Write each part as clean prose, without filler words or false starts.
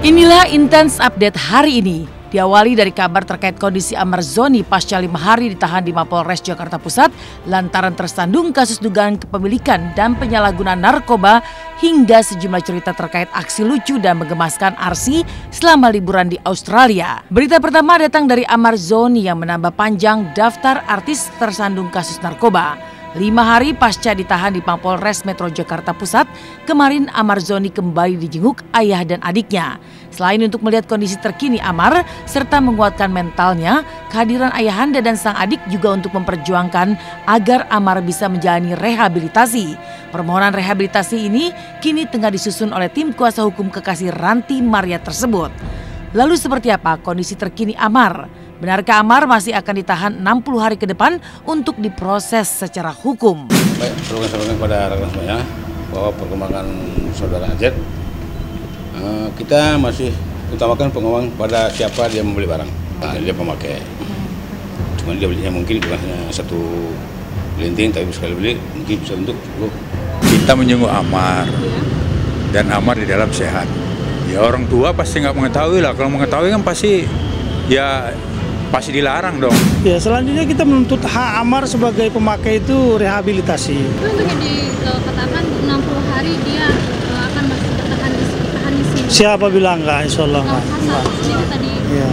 Inilah Intens Update hari ini. Diawali dari kabar terkait kondisi Amar Zoni pasca 5 hari ditahan di Mapolres Jakarta Pusat lantaran tersandung kasus dugaan kepemilikan dan penyalahgunaan narkoba hingga sejumlah cerita terkait aksi lucu dan menggemaskan Arsy selama liburan di Australia. Berita pertama datang dari Amar Zoni yang menambah panjang daftar artis tersandung kasus narkoba. 5 hari pasca ditahan di Mapolres Metro Jakarta Pusat, kemarin Amar Zoni kembali dijenguk ayah dan adiknya. Selain untuk melihat kondisi terkini Amar, serta menguatkan mentalnya, kehadiran ayahanda dan sang adik juga untuk memperjuangkan agar Amar bisa menjalani rehabilitasi. Permohonan rehabilitasi ini kini tengah disusun oleh tim kuasa hukum kekasih Ranti Maria tersebut. Lalu seperti apa kondisi terkini Amar? Benarkah Amar masih akan ditahan 60 hari ke depan untuk diproses secara hukum? Baik, perlu saya sampaikan kepada rekan semuanya bahwa perkembangan saudara AZ, kita masih utamakan pengawasan pada siapa dia membeli barang. Nah, dia pemakai. Cuma dia belinya mungkin bukan hanya satu linting, tapi sekali beli mungkin bisa untuk kita menjenguk Amar dan Amar di dalam sehat. Ya orang tua pasti nggak mengetahui lah. Kalau mengetahui kan pasti pasti dilarang dong. Ya selanjutnya kita menuntut hak Amar sebagai pemakai itu rehabilitasi. Itu dikatakan 60 hari dia akan masih bertahan di sini. Siapa bilang enggak? Insya Allah enggak. Itu tadi. Ya.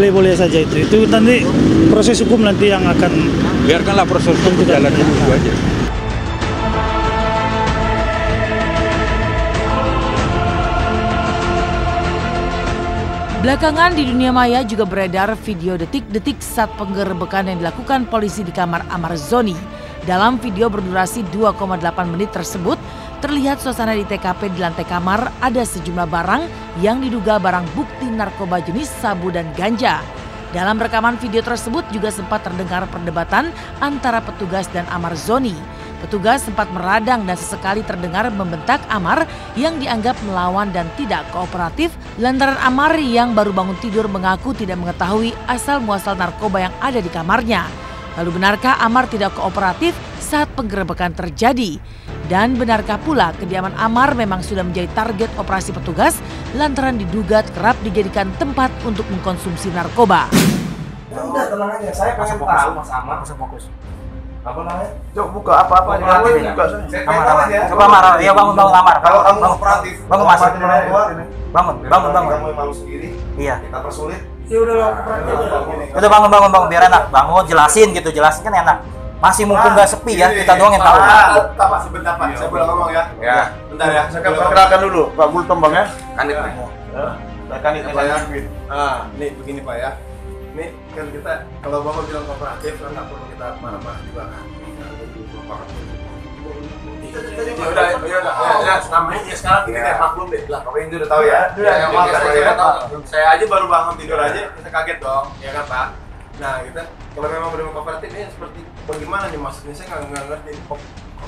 Boleh saja itu. Itu nanti proses hukum nanti yang akan. Biarkanlah proses hukum berjalan dulu aja. Belakangan di dunia maya juga beredar video detik-detik saat penggerebekan yang dilakukan polisi di kamar Amar Zoni. Dalam video berdurasi 2,8 menit tersebut, terlihat suasana di TKP di lantai kamar ada sejumlah barang yang diduga barang bukti narkoba jenis sabu dan ganja. Dalam rekaman video tersebut juga sempat terdengar perdebatan antara petugas dan Amar Zoni. Petugas sempat meradang dan sesekali terdengar membentak Amar yang dianggap melawan dan tidak kooperatif lantaran Amar yang baru bangun tidur mengaku tidak mengetahui asal-muasal narkoba yang ada di kamarnya. Lalu benarkah Amar tidak kooperatif saat penggerebekan terjadi? Dan benarkah pula kediaman Amar memang sudah menjadi target operasi petugas lantaran diduga kerap dijadikan tempat untuk mengkonsumsi narkoba? Udah tenang aja, saya pengen tahu Mas Amar. Fokus. Apa namanya? Cok buka apa-apa aja. Buka saya. Amar aja. Coba Amar, ya bangun Amar. Kalau kamu kooperatif, bangun Mas. Bangun. Kamu malu sendiri. Iya. Kita persulit. Ya udah Udah bangun biar enak. Bangun jelasin kan enak. Masih mumpung nggak sepi ya, kita doang yang tahu. Pak, sebentar Pak, saya boleh ngomong ya. Ya. Bentar ya. Saya perkenalkan dulu, Pak Bul Tombang ya. Kanit nih. Kanit ya. Nih begini Pak ya. Nih kan kita kalau Bapak bilang kooperatif kan nggak perlu kita marah-marah juga kan. Ya udah, ya namanya ya sekarang gini deh, maklum deh. Lah, Bapak ini udah tahu ya. Saya aja baru bangun tidur aja, kita kaget dong, ya kan Pak. Nah, kita kalau memang udah kooperatif ini seperti bagaimana nih maksudnya saya nggak ngerti.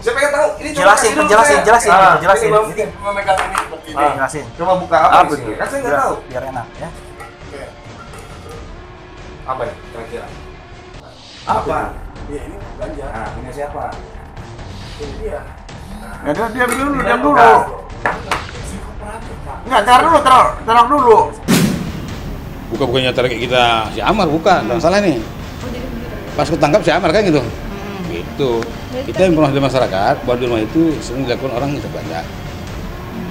Saya pengen tahu ini jelasin. Ini memegang ini seperti ini. Jelasin. Coba buka apa itu? Kan saya nggak tahu. Biar enak ya. Apa nih kira-kira? Apa? Ya ini ganja. Nah, punya siapa? Ini dia. Ya diam dulu. Enggak, tenang dulu. bukannya target kita si Amar, bukan, dan salah nih. Pas ketangkap si Amar kan gitu. Gitu. Kita informasi dari masyarakat bahwa di rumah itu sering dilakukan orang yang belanja.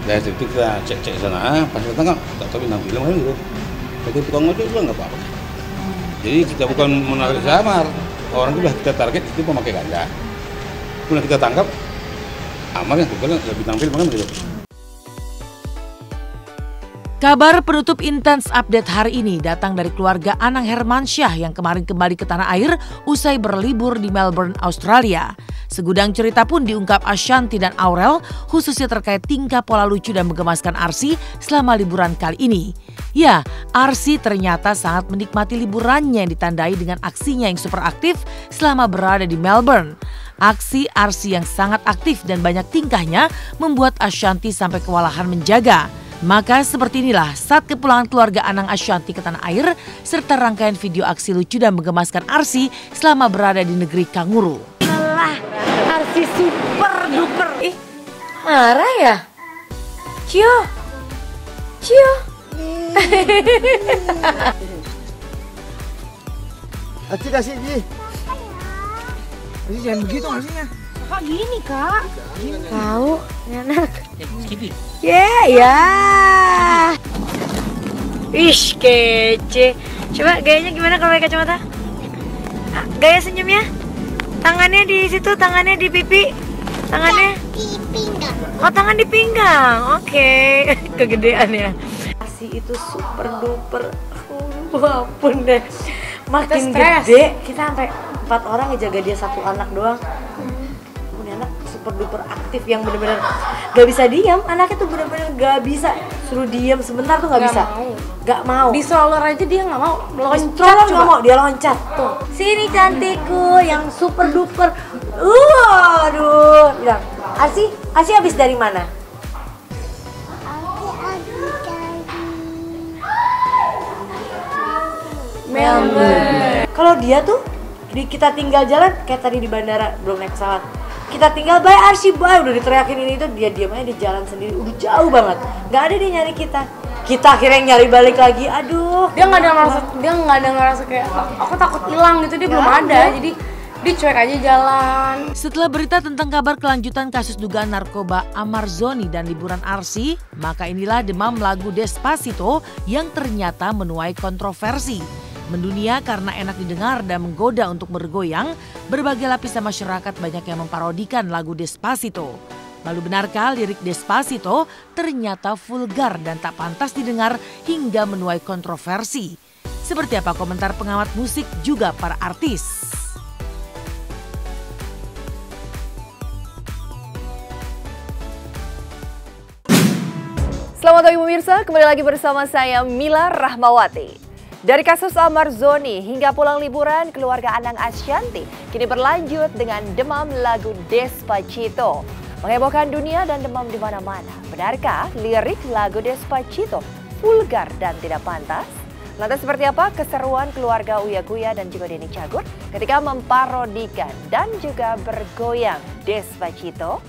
Dari situ kita cek sana, pas ketangkap tak tahu bintang film kan gitu. Jadi tukang ojek juga nggak apa-apa. Jadi kita bukan menarik si Amar, orang itu kita target itu pemakai ganja. Kemudian kita tangkap Amar yang bukan bintang film kan gitu. Kabar penutup Intens Update hari ini datang dari keluarga Anang Hermansyah yang kemarin kembali ke tanah air usai berlibur di Melbourne, Australia. Segudang cerita pun diungkap Ashanti dan Aurel khususnya terkait tingkah pola lucu dan menggemaskan Arsy selama liburan kali ini. Ya, Arsy ternyata sangat menikmati liburannya yang ditandai dengan aksinya yang super aktif selama berada di Melbourne. Aksi Arsy yang sangat aktif dan banyak tingkahnya membuat Ashanti sampai kewalahan menjaga. Maka seperti inilah saat kepulangan keluarga Anang Ashanti ke tanah air serta rangkaian video aksi lucu dan menggemaskan Arsy selama berada di negeri kanguru. Alah, Arsy super duper. Ih, marah ya? Cio, Cio. Aci kasih Ji. Aci jangan begitu ngasihnya. Kok gini kak? Tahu, ini anak. Ya. Ish, kece. Coba gayanya gimana kalau pakai kacamata? Gaya senyumnya? Tangannya di situ, tangannya di pipi. Tangannya di pinggang. Oh, tangan di pinggang. Oke. Kegedean ya. Asi itu super duper. Ampun deh. Makin gede, kita sampai 4 orang ngejaga dia 1 anak doang. Ini anak super duper aktif yang bener-bener gak bisa diam. Anaknya tuh bener-bener gak bisa suruh diam sebentar tuh gak bisa. Gak mau. Di stroller aja dia nggak mau. Loncat nggak mau, dia loncat tuh. Sini cantikku yang super duper. Aduh, bilang. Asi habis dari mana? Melbourne. Kalau dia tuh kita tinggal jalan kayak tadi di bandara belum naik pesawat. Kita tinggal bye Arsi bye udah diteriakin ini itu dia diam aja di jalan sendiri udah jauh banget. Nggak ada dia nyari kita. Kita akhirnya nyari balik lagi. Aduh. Dia nggak ada ngerasa kayak aku takut hilang gitu dia belum ada. Jadi dia cuek aja jalan. Setelah berita tentang kabar kelanjutan kasus dugaan narkoba Amar Zoni dan liburan Arsy, maka inilah demam lagu Despacito yang ternyata menuai kontroversi. Mendunia karena enak didengar dan menggoda untuk bergoyang, berbagai lapisan masyarakat banyak yang memparodikan lagu Despacito. Lalu benarkah lirik Despacito ternyata vulgar dan tak pantas didengar hingga menuai kontroversi? Seperti apa komentar pengamat musik juga para artis? Selamat pagi pemirsa, kembali lagi bersama saya Mila Rahmawati. Dari kasus Amar Zoni hingga pulang liburan, keluarga Anang Ashanty kini berlanjut dengan demam lagu Despacito. Menghebohkan dunia dan demam di mana-mana. Benarkah lirik lagu Despacito vulgar dan tidak pantas? Lantas seperti apa keseruan keluarga Uya Kuya dan juga Denny Cagur ketika memparodikan dan juga bergoyang Despacito?